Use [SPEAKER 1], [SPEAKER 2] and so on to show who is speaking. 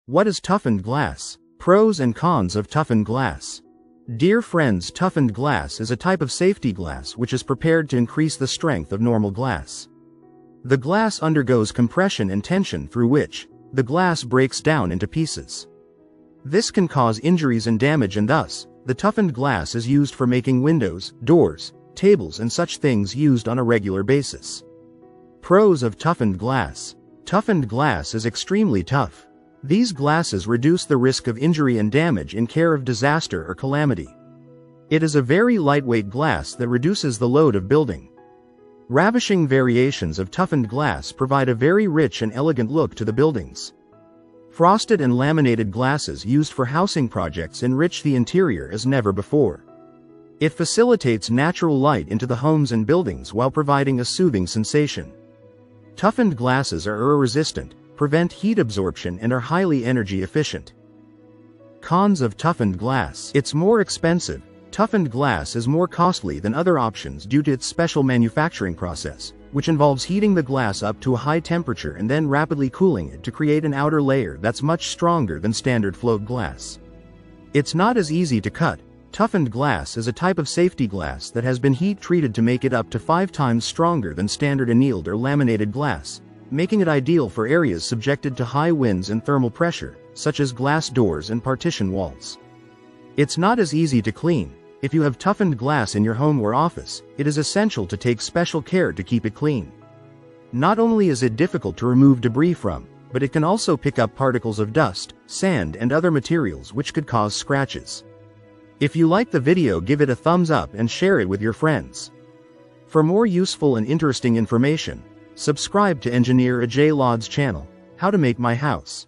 [SPEAKER 1] What is toughened glass? Pros and cons of toughened glass. Dear friends, toughened glass is a type of safety glass which is prepared to increase the strength of normal glass. The glass undergoes compression and tension through which the glass breaks down into pieces. This can cause injuries and damage, and thus, the toughened glass is used for making windows, doors, tables and such things used on a regular basis. Pros of toughened glass. Toughened glass is extremely tough. These glasses reduce the risk of injury and damage in care of disaster or calamity. It is a very lightweight glass that reduces the load of building. Ravishing variations of toughened glass provide a very rich and elegant look to the buildings. Frosted and laminated glasses used for housing projects enrich the interior as never before. It facilitates natural light into the homes and buildings while providing a soothing sensation. Toughened glasses are error-resistant, prevent heat absorption and are highly energy efficient. Cons of toughened glass. It's more expensive. Toughened glass is more costly than other options due to its special manufacturing process, which involves heating the glass up to a high temperature and then rapidly cooling it to create an outer layer that's much stronger than standard float glass. It's not as easy to cut. Toughened glass is a type of safety glass that has been heat treated to make it up to 5 times stronger than standard annealed or laminated glass, making it ideal for areas subjected to high winds and thermal pressure, such as glass doors and partition walls. It's not as easy to clean. If you have toughened glass in your home or office, it is essential to take special care to keep it clean. Not only is it difficult to remove debris from, but it can also pick up particles of dust, sand and other materials which could cause scratches. If you like the video, give it a thumbs up and share it with your friends. For more useful and interesting information, subscribe to Engineer Ajay Lod's channel, How to Make My House.